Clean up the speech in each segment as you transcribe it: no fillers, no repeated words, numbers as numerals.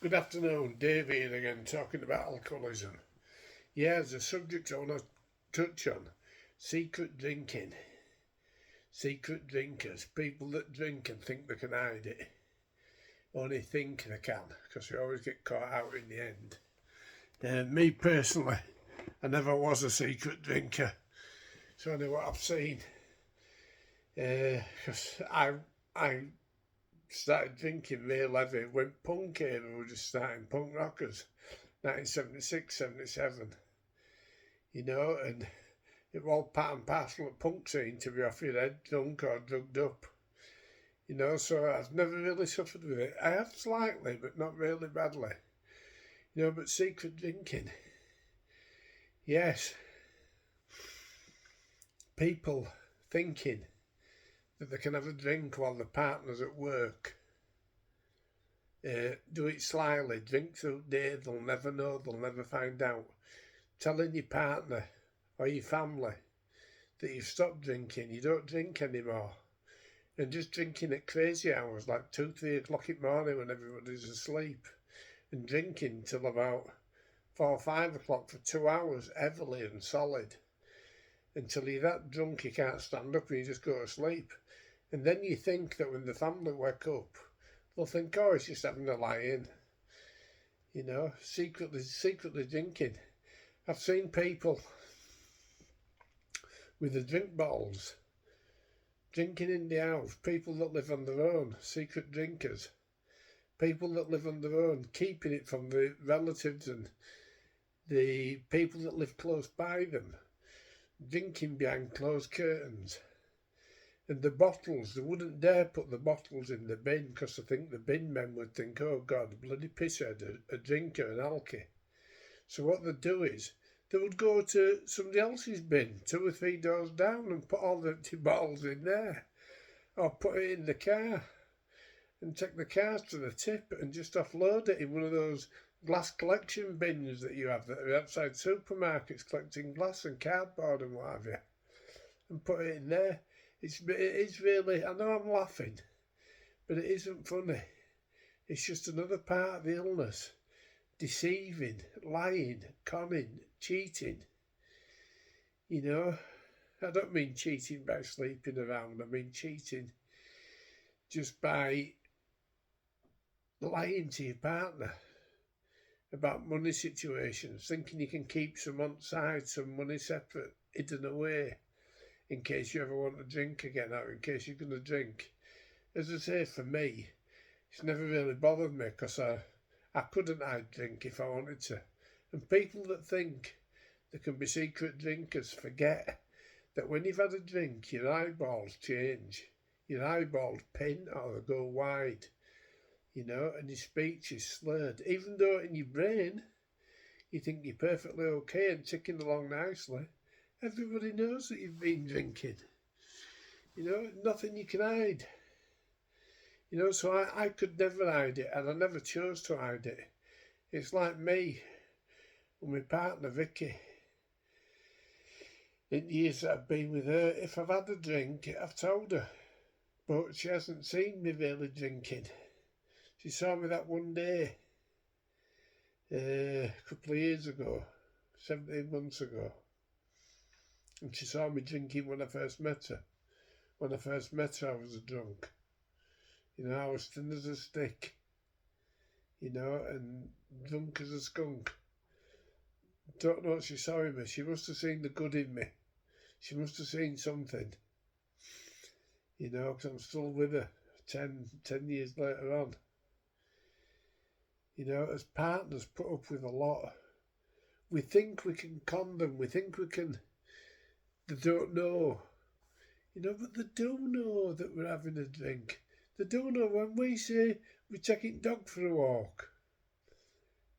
Good afternoon, Dave here again, talking about alcoholism. Yeah, there's a subject I want to touch on: secret drinking. Secret drinkers, people that drink and think they can hide it. Only think they can, because they always get caught out in the end. Me personally, I never was a secret drinker. It's only what I've seen. Because I started drinking real heavy when punk era were just starting, punk rockers, 1976, 77. And it was all part and parcel of punk scene to be off your head, drunk or drugged up. So I've never really suffered with it. I have slightly, but not really badly. But secret drinking, yes, people thinking that they can have a drink while their partner's at work. Do it slyly, drink through the day, they'll never know, they'll never find out. Telling your partner or your family that you've stopped drinking, you don't drink anymore, and just drinking at crazy hours like 2, 3 o'clock in the morning when everybody's asleep, and drinking till about 4 or 5 o'clock for 2 hours, heavily and solid, until you're that drunk you can't stand up and you just go to sleep. And then you think that when the family wake up, they'll think, oh, he's just having a lie in, secretly drinking. I've seen people with the drink bottles drinking in the house, people that live on their own, secret drinkers, people that live on their own, keeping it from the relatives and the people that live close by them, drinking behind closed curtains. And the bottles, they wouldn't dare put the bottles in the bin because I think the bin men would think, oh God, bloody pisshead, a drinker, an alky. So what they'd do is, they would go to somebody else's bin 2 or 3 doors down and put all the empty bottles in there, or put it in the car and take the cars to the tip and just offload it in one of those glass collection bins that you have that are outside supermarkets collecting glass and cardboard and what have you, and put it in there. It is really, I know I'm laughing, but it isn't funny. It's just another part of the illness. Deceiving, lying, conning, cheating. I don't mean cheating by sleeping around. I mean cheating just by lying to your partner about money situations, thinking you can keep some on side, some money separate, hidden away, in case you ever want to drink again, or in case you're going to drink. As I say, for me, it's never really bothered me because I couldn't hide drink if I wanted to. And people that think they can be secret drinkers forget that when you've had a drink, your eyeballs change. Your eyeballs pin or they go wide, and your speech is slurred. Even though in your brain you think you're perfectly okay and ticking along nicely, everybody knows that you've been drinking. Nothing you can hide. So I could never hide it, and I never chose to hide it. It's like me with my partner Vicky. In the years that I've been with her, if I've had a drink, I've told her. But she hasn't seen me really drinking. She saw me that one day, a couple of years ago, 17 months ago. And she saw me drinking when I first met her. When I first met her, I was a drunk. I was thin as a stick, and drunk as a skunk. Don't know what she saw in me. She must have seen the good in me. She must have seen something, because I'm still with her 10 years later on. As partners put up with a lot. We think we can con them. We think we can. They don't know. But they do know that we're having a drink. They do know when we say we're taking dog for a walk.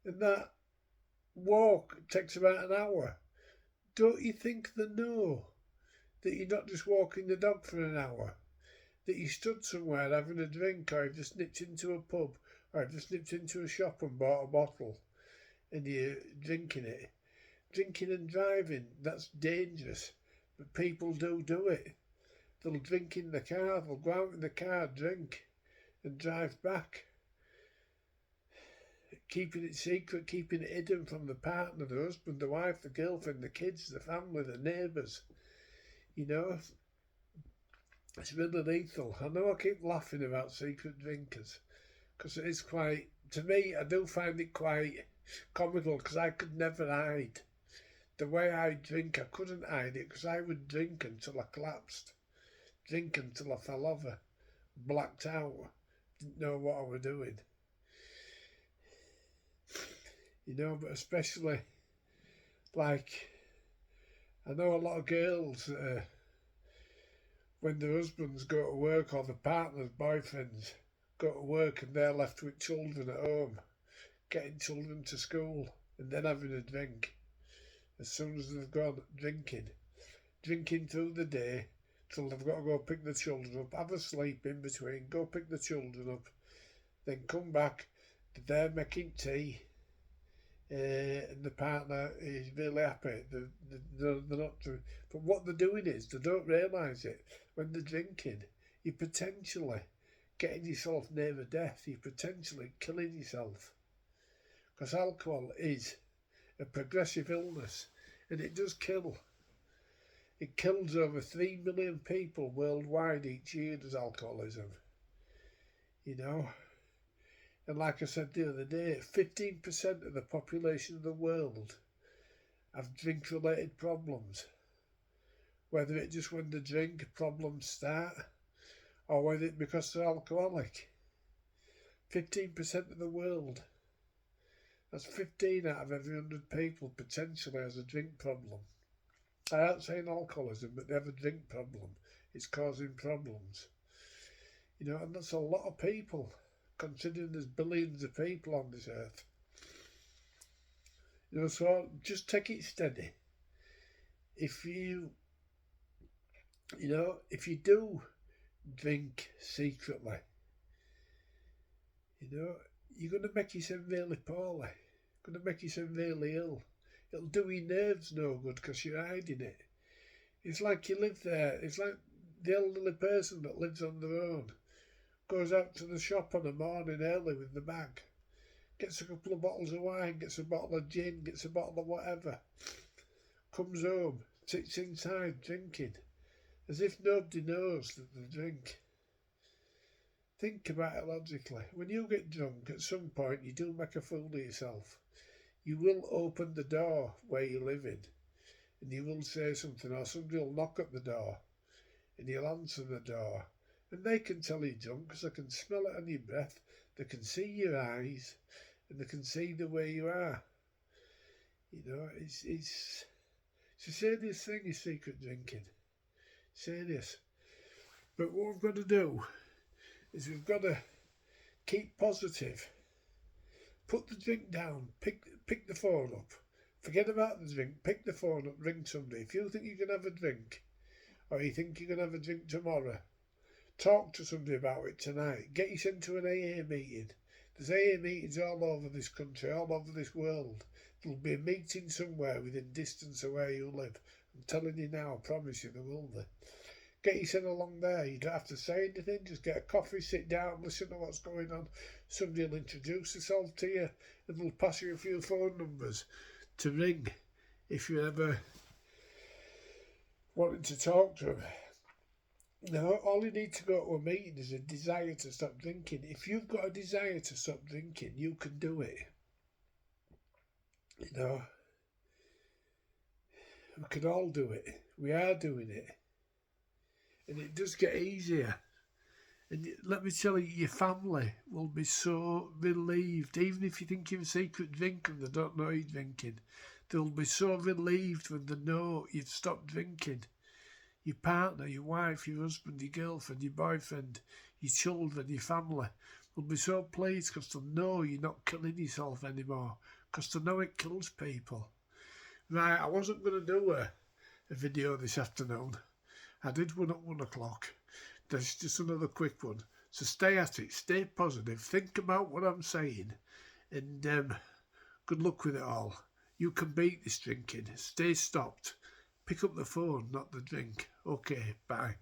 And that walk takes about an hour. Don't you think they know that you're not just walking the dog for an hour? That you stood somewhere having a drink, or you just nipped into a pub, or you just nipped into a shop and bought a bottle, and you're drinking it. Drinking and driving, that's dangerous, but people do it. They'll drink in the car, they'll go out in the car, drink, and drive back. keeping it secret, keeping it hidden from the partner, the husband, the wife, the girlfriend, the kids, the family, the neighbours. You know, it's really lethal. I know I keep laughing about secret drinkers because it is quite, to me, I do find it quite comical because I could never hide. The way I drink, I couldn't hide it because I would drink until I collapsed, drink until I fell over, blacked out, didn't know what I was doing. You know, but especially, like, I know a lot of girls, when their husbands go to work or the partners, boyfriends, go to work and they're left with children at home, getting children to school and then having a drink. As soon as they've gone drinking through the day till they've got to go pick the children up, have a sleep in between, go pick the children up, then come back, they're making tea, and the partner is really happy. They're not doing, but what they're doing is they don't realise it. When they're drinking, you're potentially getting yourself near the death. You're potentially killing yourself, because alcohol is a progressive illness, and it does kill. It kills over 3 million people worldwide each year, does alcoholism. You know, and like I said the other day, 15% of the population of the world have drink-related problems. Whether it's just when they drink, problems start, or whether it's because they're alcoholic. 15% of the world. That's 15 out of every 100 people potentially has a drink problem. I aren't saying alcoholism, but they have a drink problem. It's causing problems. You know, and that's a lot of people, considering there's billions of people on this earth. You know, so just take it steady. If you do drink secretly, you know, you're going to make yourself really poorly. You're going to make yourself really ill. It'll do your nerves no good because you're hiding it. It's like you live there. It's like the elderly person that lives on their own, goes out to the shop on a morning early with the bag, gets a couple of bottles of wine, gets a bottle of gin, gets a bottle of whatever, comes home, sits inside drinking, as if nobody knows that they drink. Think about it logically. When you get drunk, at some point you do make a fool of yourself. You will open the door where you live in, and you will say something, or somebody will knock at the door, and you'll answer the door, and they can tell you're drunk because they can smell it on your breath, they can see your eyes, and they can see the way you are. You know, it's a serious thing, is secret drinking. Serious. But what we've got to do is we've got to keep positive. Put the drink down, pick the phone up. Forget about the drink, pick the phone up, ring somebody. If you think you can have a drink, or you think you can have a drink tomorrow, talk to somebody about it tonight. Get yourself into an AA meeting. There's AA meetings all over this country, all over this world. There'll be a meeting somewhere within distance of where you live. I'm telling you now, I promise you there will be. Get yourself along there. You don't have to say anything. Just get a coffee, sit down, listen to what's going on. Somebody will introduce themselves to you and they'll pass you a few phone numbers to ring if you're ever wanting to talk to them. No, all you need to go to a meeting is a desire to stop drinking. If you've got a desire to stop drinking, you can do it. You know, we can all do it. We are doing it. And it does get easier. And let me tell you, your family will be so relieved. Even if you think you're a secret drinker and they don't know you're drinking, they'll be so relieved when they know you've stopped drinking. Your partner, your wife, your husband, your girlfriend, your boyfriend, your children, your family will be so pleased because they'll know you're not killing yourself anymore, because they know it kills people. Right, I wasn't going to do a video this afternoon. I did one at 1 o'clock. There's just another quick one. So stay at it, stay positive, think about what I'm saying, and good luck with it all. You can beat this drinking. Stay stopped. Pick up the phone, not the drink. Okay, bye.